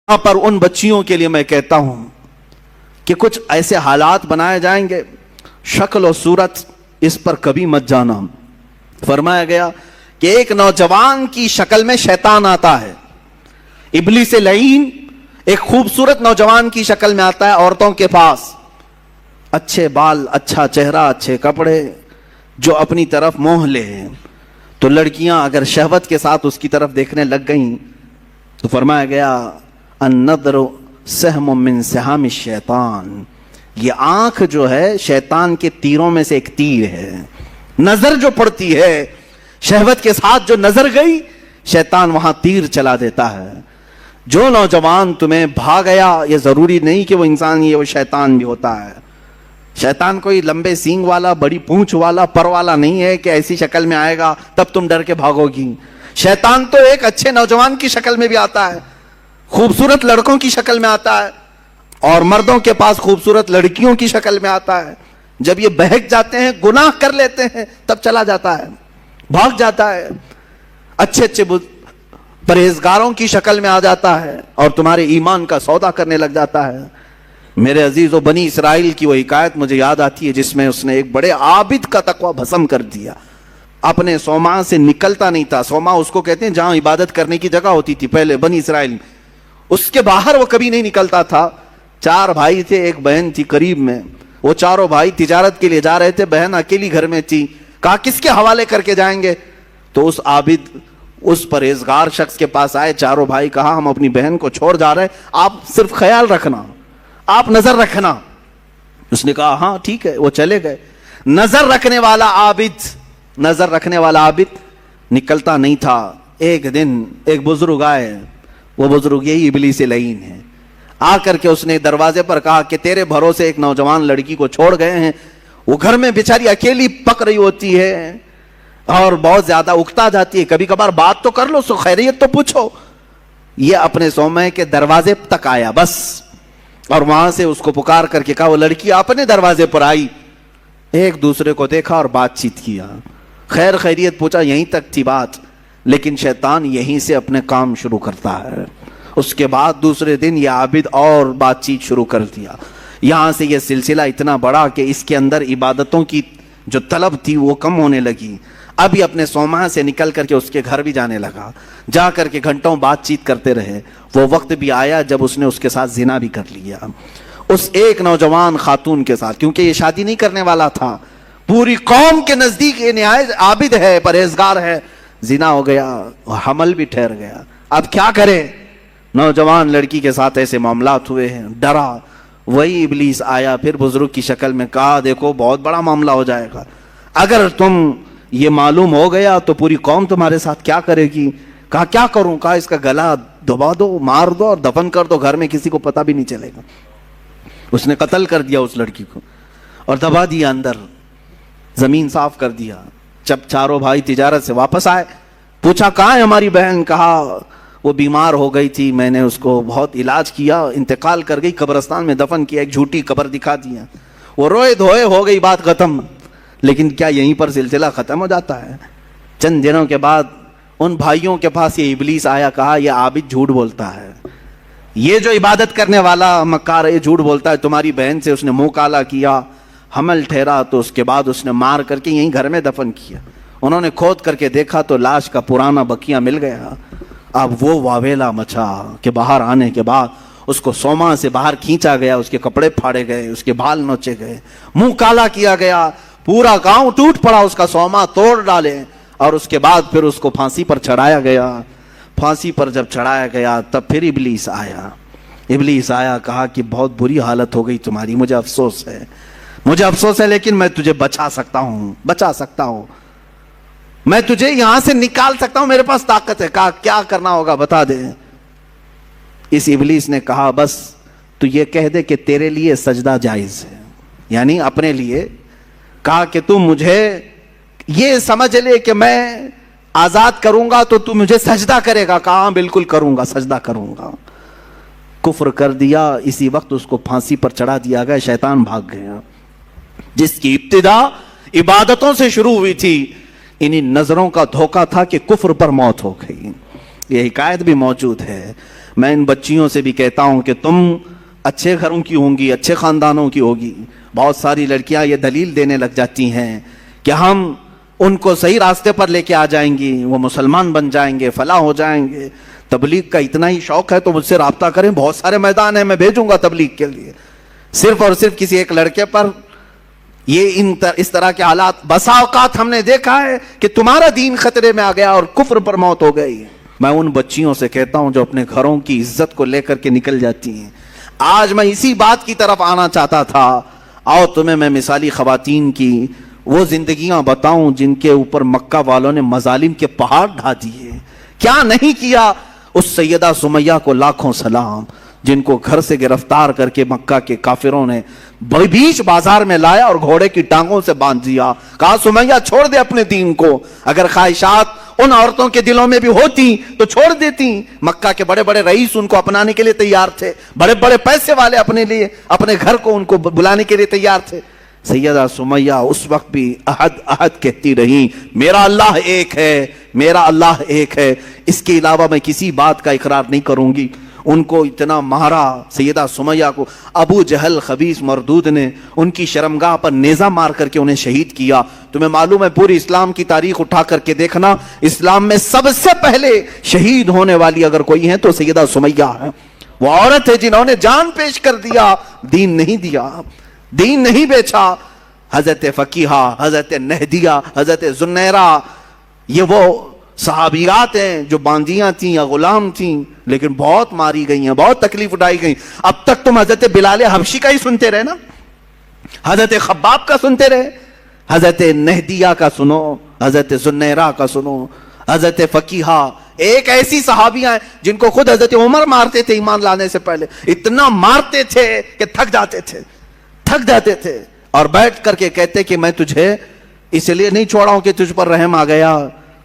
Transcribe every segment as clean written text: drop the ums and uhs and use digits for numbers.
یہاں پر ان بچیوں کے لیے میں کہتا ہوں کہ کچھ ایسے حالات بنائے جائیں گے، شکل و صورت اس پر کبھی مت جانا۔ فرمایا گیا کہ ایک نوجوان کی شکل میں شیطان آتا ہے، ابلیس لعین ایک خوبصورت نوجوان کی شکل میں آتا ہے عورتوں کے پاس، اچھے بال، اچھا چہرہ، اچھے کپڑے، جو اپنی طرف موہ لے۔ تو لڑکیاں اگر شہوت کے ساتھ اس کی طرف دیکھنے لگ گئیں تو فرمایا گیا النظر سہم من سہام الشیطان، یہ آنکھ جو ہے شیطان کے تیروں میں سے ایک تیر ہے۔ نظر جو پڑتی ہے، شہوت کے ساتھ جو نظر گئی، شیطان وہاں تیر چلا دیتا ہے۔ جو نوجوان تمہیں بھا گیا، یہ ضروری نہیں کہ وہ انسان ہی ہے، وہ شیطان بھی ہوتا ہے۔ شیطان کوئی لمبے سینگ والا، بڑی پونچھ والا، پر والا نہیں ہے کہ ایسی شکل میں آئے گا تب تم ڈر کے بھاگو گی۔ شیطان تو ایک اچھے نوجوان کی شکل میں بھی آتا ہے، خوبصورت لڑکوں کی شکل میں آتا ہے، اور مردوں کے پاس خوبصورت لڑکیوں کی شکل میں آتا ہے۔ جب یہ بہک جاتے ہیں، گناہ کر لیتے ہیں، تب چلا جاتا ہے، بھاگ جاتا ہے، اچھے اچھے پرہیزگاروں کی شکل میں آ جاتا ہے اور تمہارے ایمان کا سودا کرنے لگ جاتا ہے۔ میرے عزیزو، بنی اسرائیل کی وہ حکایت مجھے یاد آتی ہے جس میں اس نے ایک بڑے عابد کا تقوی بھسم کر دیا، اپنے صومعہ سے نکلتا نہیں تھا۔ صومعہ اس کو کہتے ہیں جہاں عبادت کرنے کی جگہ ہوتی تھی پہلے بنی اسرائیل میں، اس کے باہر وہ کبھی نہیں نکلتا تھا۔ 4 بھائی تھے، ایک بہن تھی قریب میں، وہ چاروں بھائی تجارت کے لیے جا رہے تھے، بہن اکیلی گھر میں تھی۔ کہا کس کے حوالے کر کے جائیں گے؟ تو اس عابد، اس پرہیزگار شخص کے پاس آئے چاروں بھائی، کہا ہم اپنی بہن کو چھوڑ جا رہے ہیں، آپ صرف خیال رکھنا، آپ نظر رکھنا۔ اس نے کہا ہاں ٹھیک ہے، وہ چلے گئے۔ نظر رکھنے والا عابد نکلتا نہیں تھا۔ ایک دن ایک بزرگ آئے، وہ بزرگ یہی ابلیس لعین ہے۔ آ کر کے اس نے دروازے پر کہا کہ تیرے بھروسے ایک نوجوان لڑکی کو چھوڑ گئے ہیں، وہ گھر میں بیچاری اکیلی پک رہی ہوتی ہے اور بہت زیادہ اکتا جاتی ہے، کبھی کبھار بات تو کر لو، سو خیریت تو پوچھو۔ یہ اپنے صومعے کے دروازے تک آیا بس، اور وہاں سے اس کو پکار کر کے کہا، وہ لڑکی اپنے دروازے پر آئی، ایک دوسرے کو دیکھا اور بات چیت کیا، خیر خیریت پوچھا، یہیں تک تھی بات۔ لیکن شیطان یہیں سے اپنے کام شروع کرتا ہے۔ اس کے بعد دوسرے دن یہ عابد اور بات چیت شروع کر دیا۔ یہاں سے یہ سلسلہ اتنا بڑا کہ اس کے اندر عبادتوں کی جو طلب تھی وہ کم ہونے لگی۔ اب یہ اپنے صومعہ سے نکل کر کے اس کے گھر بھی جانے لگا، جا کر کے گھنٹوں بات چیت کرتے رہے۔ وہ وقت بھی آیا جب اس نے اس کے ساتھ زنا بھی کر لیا، اس ایک نوجوان خاتون کے ساتھ، کیونکہ یہ شادی نہیں کرنے والا تھا، پوری قوم کے نزدیک یہ نہایت عابد ہے، پرہیزگار ہے۔ زنا ہو گیا، حمل بھی ٹھہر گیا۔ اب کیا کرے؟ نوجوان لڑکی کے ساتھ ایسے معاملات ہوئے ہیں، ڈرا۔ وہی ابلیس آیا پھر بزرگ کی شکل میں، کہا دیکھو بہت بڑا معاملہ ہو جائے گا، اگر تم یہ معلوم ہو گیا تو پوری قوم تمہارے ساتھ کیا کرے گی؟ کہا کیا کروں؟ کہا اس کا گلا دبا دو، مار دو اور دفن کر دو، گھر میں کسی کو پتہ بھی نہیں چلے گا۔ اس نے قتل کر دیا اس لڑکی کو اور دبا دیا اندر، زمین صاف کر دیا۔ جب چاروں بھائی تجارت سے واپس آئے، پوچھا کہاں ہے ہماری بہن؟ کہا وہ بیمار ہو گئی تھی، میں نے اس کو بہت علاج کیا، انتقال کر گئی، قبرستان میں دفن کیا، ایک جھوٹی قبر دکھا دیا۔ وہ روئے دھوئے ہو گئی، بات ختم۔ لیکن کیا یہیں پر سلسلہ ختم ہو جاتا ہے؟ چند دنوں کے بعد ان بھائیوں کے پاس یہ ابلیس آیا، کہا یہ عابد جھوٹ بولتا ہے، یہ جو عبادت کرنے والا مکار ہے یہ جھوٹ بولتا ہے، تمہاری بہن سے اس نے منہ کالا کیا، حمل ٹھہرا تو اس کے بعد اس نے مار کر کے یہیں گھر میں دفن کیا۔ انہوں نے کھود کر کے دیکھا تو لاش کا پرانا بقیہ مل گیا۔ اب وہ واویلا مچا کہ باہر آنے کے بعد اس کو صومعہ سے باہر کھینچا گیا، اس کے کپڑے پھاڑے گئے، اس کے بال نوچے گئے، منہ کالا کیا گیا، پورا گاؤں ٹوٹ پڑا، اس کا صومعہ توڑ ڈالے، اور اس کے بعد پھر اس کو پھانسی پر چڑھایا گیا۔ پھانسی پر جب چڑھایا گیا تب پھر ابلیس آیا، کہا کہ بہت بری حالت ہو گئی تمہاری، مجھے افسوس ہے لیکن میں تجھے بچا سکتا ہوں، میں تجھے یہاں سے نکال سکتا ہوں، میرے پاس طاقت ہے۔ کہا کیا کرنا ہوگا بتا دے۔ اس ابلیس نے کہا بس تو یہ کہہ دے کہ تیرے لیے سجدہ جائز ہے، یعنی اپنے لیے۔ کہا کہ تم مجھے یہ سمجھ لے کہ میں آزاد کروں گا تو تم مجھے سجدہ کرے گا؟ کہا بالکل کروں گا، سجدہ کروں گا۔ کفر کر دیا، اسی وقت اس کو پھانسی پر چڑھا دیا گیا، شیطان بھاگ گیا۔ جس کی ابتدا عبادتوں سے شروع ہوئی تھی، انہی نظروں کا دھوکہ تھا کہ کفر پر موت ہو گئی۔ یہ حکایت بھی موجود ہے۔ میں ان بچیوں سے بھی کہتا ہوں کہ تم اچھے گھروں کی ہوں گی، اچھے خاندانوں کی ہوگی. بہت ساری لڑکیاں یہ دلیل دینے لگ جاتی ہیں کہ ہم ان کو صحیح راستے پر لے کے آ جائیں گی، وہ مسلمان بن جائیں گے، فلاح ہو جائیں گے. تبلیغ کا اتنا ہی شوق ہے تو مجھ سے رابطہ کریں، بہت سارے میدان ہیں، میں بھیجوں گا تبلیغ کے لیے. صرف اور صرف کسی ایک لڑکے پر یہ اس طرح کے حالات بسا اوقات ہم نے دیکھا ہے کہ تمہارا دین خطرے میں آ گیا اور کفر پر موت ہو گئی. میں ان بچیوں سے کہتا ہوں جو اپنے گھروں کی عزت کو لے کر کے نکل جاتی ہیں. آج میں اسی بات کی طرف آنا چاہتا تھا. آؤ تمہیں میں مثالی خواتین کی وہ زندگیاں بتاؤں جن کے اوپر مکہ والوں نے مظالم کے پہاڑ ڈھا دیے. کیا نہیں کیا. اس سیدہ سمیہ کو لاکھوں سلام جن کو گھر سے گرفتار کر کے مکہ کے کافروں نے بیچ بازار میں لایا اور گھوڑے کی ٹانگوں سے باندھ دیا. کہا سمیہ چھوڑ دے اپنے دین کو. اگر خواہشات ان عورتوں کے دلوں میں بھی ہوتی تو چھوڑ دیتی. مکہ کے بڑے بڑے رئیس ان کو اپنانے کے لیے تیار تھے، بڑے بڑے پیسے والے اپنے لیے اپنے گھر کو ان کو بلانے کے لیے تیار تھے. سیدہ سمیہ اس وقت بھی احد احد کہتی رہی، میرا اللہ ایک ہے، میرا اللہ ایک ہے، اس کے علاوہ میں کسی بات کا اقرار نہیں کروں گی. ان کو اتنا مارا سیدہ سمیہ کو. ابو جہل خبیث مردود نے ان کی شرمگاہ پر نیزہ مار کر کے انہیں شہید کیا. تمہیں معلوم ہے پوری اسلام کی تاریخ اٹھا کر کے دیکھنا، اسلام میں سب سے پہلے شہید ہونے والی اگر کوئی ہے تو سیدہ سمیہ ہے. وہ عورت ہے جنہوں نے جان پیش کر دیا، دین نہیں دیا، دین نہیں بیچا. حضرت فقیہہ، حضرت نہدیہ، حضرت زنیرہ، یہ وہ صحابیات ہیں جو باندیاں تھیں یا غلام تھیں لیکن بہت ماری گئی ہیں، بہت تکلیف اٹھائی گئی. اب تک تم حضرت بلال حبشی کا ہی سنتے رہے نا، حضرت خباب کا سنتے رہے، حضرت نہدیہ کا سنو، حضرت زنیرہ کا سنو، حضرت فقیہہ. ایک ایسی صحابیاں ہیں جن کو خود حضرت عمر مارتے تھے ایمان لانے سے پہلے. اتنا مارتے تھے کہ تھک جاتے تھے اور بیٹھ کر کے کہتے کہ میں تجھے اس لیے نہیں چھوڑا ہوں کہ تجھ پر رحم آ گیا،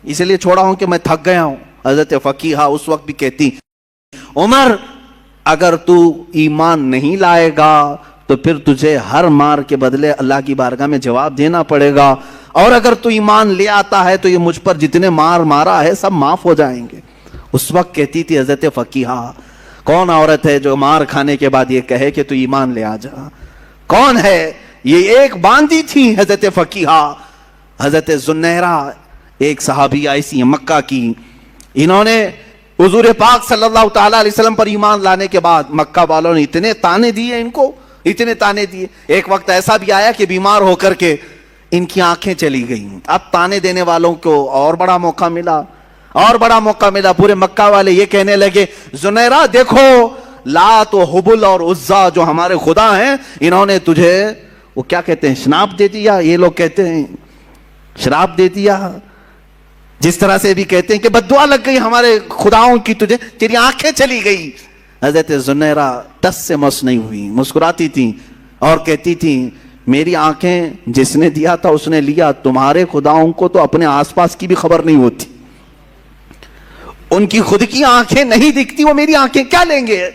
اس لیے چھوڑا ہوں کہ میں تھک گیا ہوں. حضرت فقیہہ اس وقت بھی کہتی، عمر اگر تو ایمان نہیں لائے گا تو پھر تجھے ہر مار کے بدلے اللہ کی بارگاہ میں جواب دینا پڑے گا، اور اگر تو ایمان لے آتا ہے تو یہ مجھ پر جتنے مار مارا ہے سب معاف ہو جائیں گے. اس وقت کہتی تھی حضرت فقیہہ، کون عورت ہے جو مار کھانے کے بعد یہ کہے کہ تو ایمان لے آ جا؟ کون ہے؟ یہ ایک باندی تھی حضرت فقیہہ. حضرت زنیرہ ایک صحابیہ ایسی مکہ کی، انہوں نے حضور پاک صلی اللہ تعالیٰ علیہ وسلم پر ایمان لانے کے بعد مکہ والوں نے اتنے تانے دیے ان کو، اتنے تانے دیے. ایک وقت ایسا بھی آیا کہ بیمار ہو کر کے ان کی آنکھیں چلی گئیں. اب تانے دینے والوں کو اور بڑا موقع ملا. پورے مکہ والے یہ کہنے لگے، زنیرہ دیکھو لات و حبل اور عزا جو ہمارے خدا ہیں، انہوں نے تجھے وہ کیا کہتے ہیں شناپ دے دیا. یہ لوگ کہتے ہیں شراب دے دیا، جس طرح سے بھی کہتے ہیں کہ بددعا لگ گئی ہمارے خداؤں کی، تجھے تیری آنکھیں چلی گئی. حضرت زنیرہ ٹس سے مس نہیں ہوئی، مسکراتی تھی اور کہتی تھی میری آنکھیں جس نے دیا تھا اس نے لیا، تمہارے خداؤں کو تو اپنے آس پاس کی بھی خبر نہیں ہوتی، ان کی خود کی آنکھیں نہیں دکھتی، وہ میری آنکھیں کیا لیں گے.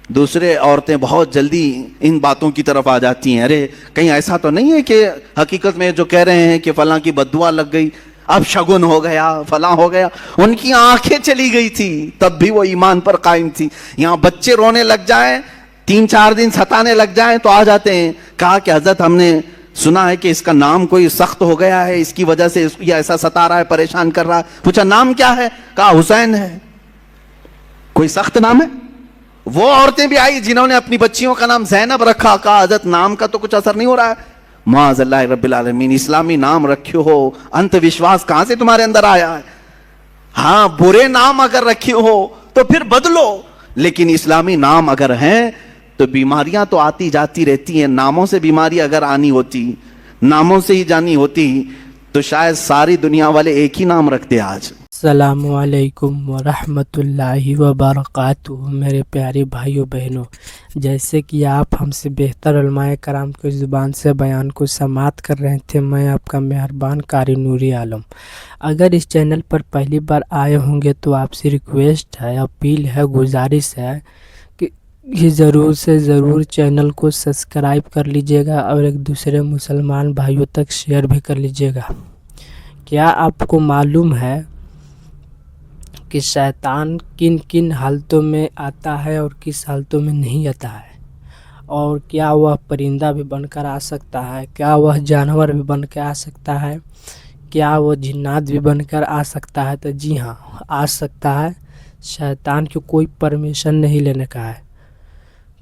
دوسرے عورتیں بہت جلدی ان باتوں کی طرف آ جاتی ہیں، ارے کہیں ایسا تو نہیں ہے کہ حقیقت میں جو کہہ رہے ہیں کہ فلاں کی بددعا لگ گئی، اب شگن ہو گیا، فلاں ہو گیا. ان کی آنکھیں چلی گئی تھی تب بھی وہ ایمان پر قائم تھی. یہاں بچے رونے لگ جائیں، 3-4 دن ستانے لگ جائیں تو آ جاتے ہیں. کہا کہ حضرت ہم نے سنا ہے کہ اس کا نام کوئی سخت ہو گیا ہے، اس کی وجہ سے یہ ایسا ستا رہا ہے، پریشان کر رہا ہے. پوچھا نام کیا ہے؟ کہا حسین ہے. کوئی سخت نام ہے؟ وہ عورتیں بھی آئی جنہوں نے اپنی بچیوں کا نام زینب رکھا. کہا حضرت نام کا تو کچھ اثر نہیں ہو رہا ہے. معاذ اللہ رب العالمین، اسلامی نام رکھے ہو، انت وشواس کہاں سے تمہارے اندر آیا ہے؟ ہاں برے نام اگر رکھے ہو تو پھر بدلو، لیکن اسلامی نام اگر ہیں تو بیماریاں تو آتی جاتی رہتی ہیں. ناموں سے بیماری اگر آنی ہوتی، ناموں سے ہی جانی ہوتی تو شاید ساری دنیا والے ایک ہی نام رکھتے. آج السلام علیکم ورحمۃ اللہ وبرکاتہ. میرے پیارے بھائیو بہنوں، جیسے کہ آپ ہم سے بہتر علماء کرام کی زبان سے بیان کو سماعت کر رہے تھے، میں آپ کا مہربان قاری نوری عالم. اگر اس چینل پر پہلی بار آئے ہوں گے تو آپ سے ریکویسٹ ہے، اپیل ہے، گزارش ہے کہ یہ ضرور سے ضرور چینل کو سبسکرائب کر لیجئے گا اور ایک دوسرے مسلمان بھائیوں تک شیئر بھی کر لیجئے گا. کیا آپ کو معلوم ہے کہ کہ شیطان کن کن حالتوں میں آتا ہے اور کس حالتوں میں نہیں آتا ہے، اور کیا وہ پرندہ بھی بن کر آ سکتا ہے، کیا وہ جانور بھی بن کے آ سکتا ہے، کیا وہ جنات بھی بن کر آ سکتا ہے؟ تو جی ہاں، آ سکتا ہے۔ شیطان کی کوئی پرمیشن نہیں لینے کا ہے۔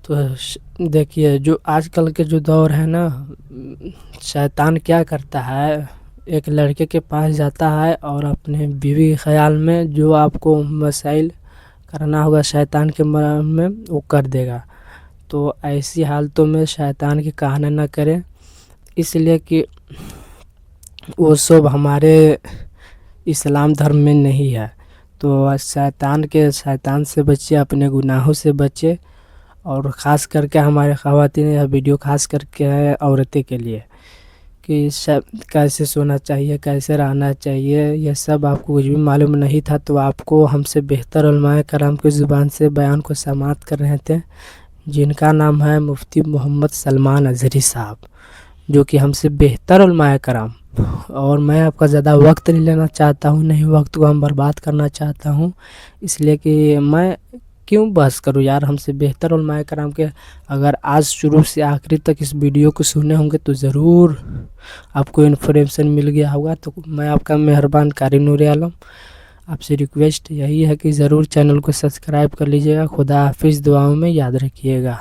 تو دیکھیے، جو آج کل کے جو دور ہے نا، شیطان کیا کرتا ہے، ایک لڑکے کے پاس جاتا ہے اور اپنے بیوی کے خیال میں جو آپ کو مسائل کرنا ہوگا شیطان کے مرام میں وہ کر دے گا۔ تو ایسی حالتوں میں شیطان کی کہنا نہ کریں، اس لیے کہ وہ سب ہمارے اسلام دھرم میں نہیں ہے۔ تو شیطان سے بچے، اپنے گناہوں سے بچے، اور خاص کر کے ہمارے خواتین، یہ ویڈیو خاص کر کے ہے عورتیں کے لیے، کہ کیسے سونا چاہیے، کیسے رہنا چاہیے، یہ سب آپ کو کچھ بھی معلوم نہیں تھا تو آپ کو ہم سے بہتر علماء کرام کی زبان سے بیان کو سماعت کر رہے تھے، جن کا نام ہے مفتی محمد سلمان اظہری صاحب، جو کہ ہم سے بہتر علماء کرام۔ اور میں آپ کا زیادہ وقت نہیں لینا چاہتا ہوں، نہیں وقت کو ہم برباد کرنا چاہتا ہوں، اس لیے کہ میں کیوں بحث کروں یار، ہم سے بہتر علماء کرام کے اگر آج شروع سے آخری تک اس ویڈیو کو سنے ہوں گے تو ضرور آپ کو انفارمیشن مل گیا ہوگا۔ تو میں آپ کا مہربان قاری نور عالم، آپ سے ریکویسٹ یہی ہے کہ ضرور چینل کو سبسکرائب کر لیجیے گا۔ خدا حافظ، دعاؤں میں یاد رکھیے گا۔